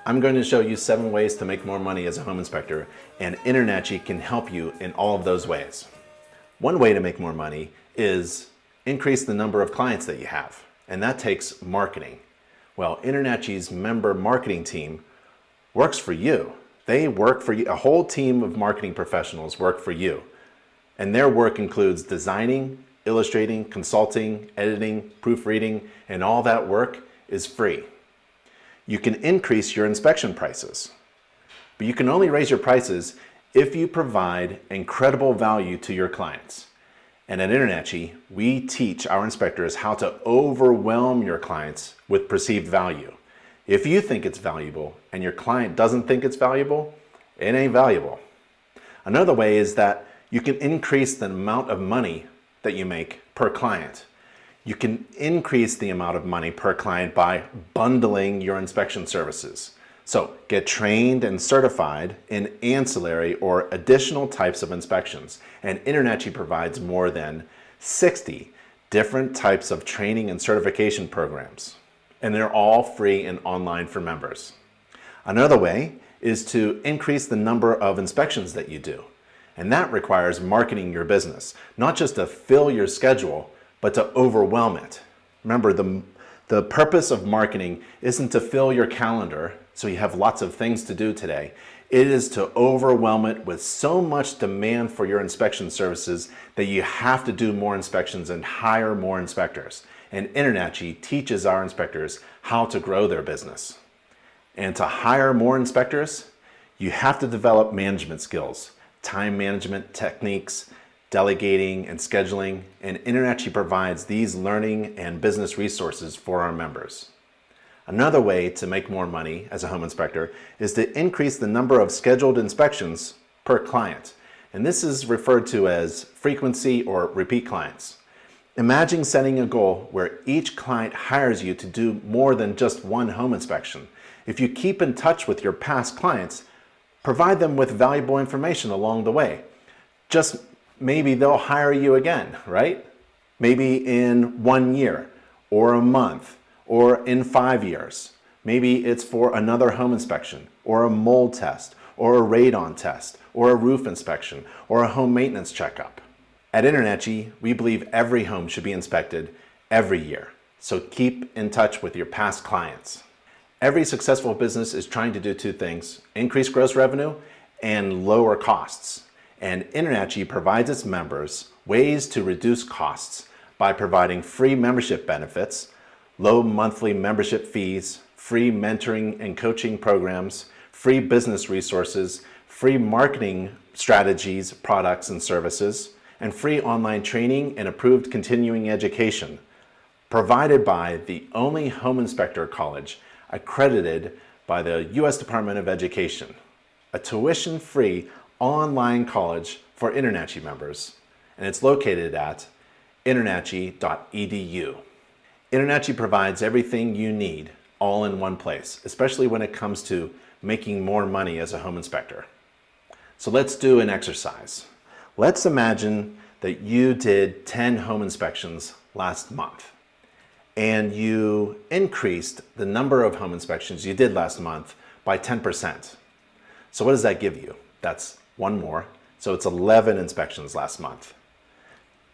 I'm going to show you 7 ways to make more money as a home inspector, and InterNACHI can help you in all of those ways. One way to make more money is increase the number of clients that you have, and that takes marketing. Well, InterNACHI's member marketing team works for you. They work for you. A whole team of marketing professionals work for you, and their work includes designing, illustrating, consulting, editing, proofreading, and all that work is free. You can increase your inspection prices, but you can only raise your prices if you provide incredible value to your clients. And at InterNACHI, we teach our inspectors how to overwhelm your clients with perceived value. If you think it's valuable and your client doesn't think it's valuable, it ain't valuable. Another way is that you can increase the amount of money that you make per client. You can increase the amount of money per client by bundling your inspection services. So get trained and certified in ancillary or additional types of inspections. And InterNACHI provides more than 60 different types of training and certification programs. And they're all free and online for members. Another way is to increase the number of inspections that you do. And that requires marketing your business, not just to fill your schedule, but to overwhelm it. Remember, the purpose of marketing isn't to fill your calendar so you have lots of things to do today. It is to overwhelm it with so much demand for your inspection services that you have to do more inspections and hire more inspectors. And InterNACHI teaches our inspectors how to grow their business. And to hire more inspectors, you have to develop management skills, time management techniques, delegating and scheduling, and InterNACHI provides these learning and business resources for our members. Another way to make more money as a home inspector is to increase the number of scheduled inspections per client. And this is referred to as frequency or repeat clients. Imagine setting a goal where each client hires you to do more than just one home inspection. If you keep in touch with your past clients, provide them with valuable information along the way. Just maybe they'll hire you again, right? Maybe in 1 year or a month or in 5 years. Maybe it's for another home inspection or a mold test or a radon test or a roof inspection or a home maintenance checkup. At InterNACHI, we believe every home should be inspected every year. So keep in touch with your past clients. Every successful business is trying to do 2 things: increase gross revenue and lower costs. And InterNACHI provides its members ways to reduce costs by providing free membership benefits, low monthly membership fees, free mentoring and coaching programs, free business resources, free marketing strategies, products and services, and free online training and approved continuing education, provided by the only home inspector college accredited by the U.S. Department of Education, a tuition-free online college for InterNACHI members, and it's located at internachi.edu. InterNACHI provides everything you need all in one place, especially when it comes to making more money as a home inspector. So let's do an exercise. Let's imagine that you did 10 home inspections last month, and you increased the number of home inspections you did last month by 10%. So what does that give you? That's 1 more, so it's 11 inspections last month.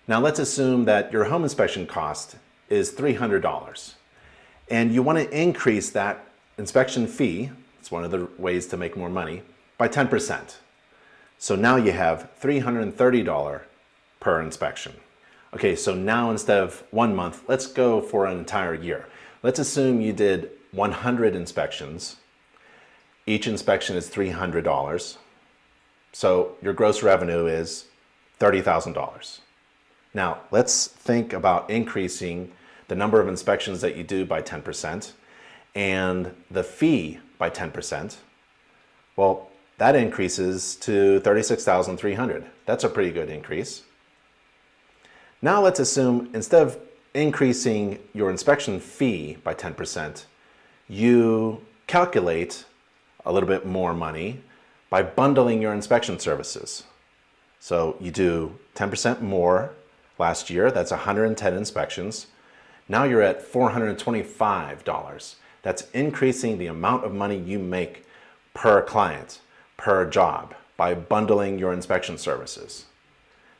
Now let's assume that your home inspection cost is $300, and you want to increase that inspection fee, it's one of the ways to make more money, by 10%. So now you have $330 per inspection. Okay, so now instead of 1 month, let's go for an entire year. Let's assume you did 100 inspections. Each inspection is $300. So your gross revenue is $30,000. Now let's think about increasing the number of inspections that you do by 10% and the fee by 10%. Well, that increases to $36,300. That's a pretty good increase. Now let's assume instead of increasing your inspection fee by 10%, you calculate a little bit more money by bundling your inspection services. So you do 10% more last year, that's 110 inspections. Now you're at $425. That's increasing the amount of money you make per client, per job, by bundling your inspection services.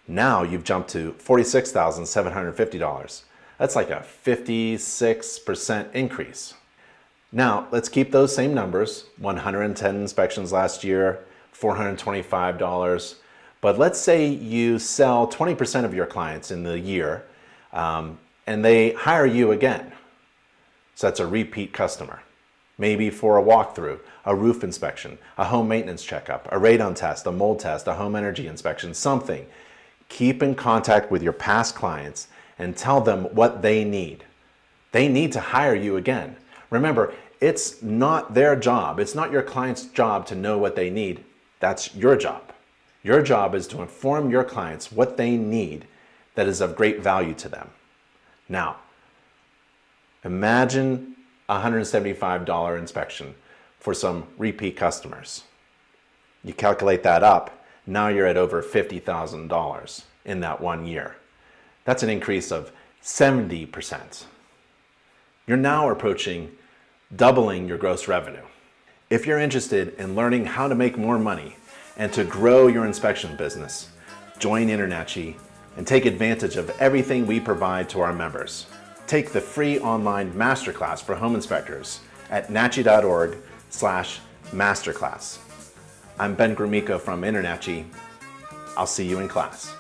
Now you've jumped to $46,750. That's like a 56% increase. Now let's keep those same numbers, 110 inspections last year, $425. But let's say you sell 20% of your clients in the year and they hire you again. So that's a repeat customer. Maybe for a walkthrough, a roof inspection, a home maintenance checkup, a radon test, a mold test, a home energy inspection, something. Keep in contact with your past clients and tell them what they need. They need to hire you again. Remember, it's not their job. It's not your client's job to know what they need. That's your job. Your job is to inform your clients what they need that is of great value to them. Now, imagine a $175 inspection for some repeat customers. You calculate that up, now you're at over $50,000 in that 1 year. That's an increase of 70%. You're now approaching doubling your gross revenue. If you're interested in learning how to make more money and to grow your inspection business, join InterNACHI and take advantage of everything we provide to our members. Take the free online masterclass for home inspectors at nachi.org/masterclass. I'm Ben Gromicko from InterNACHI. I'll see you in class.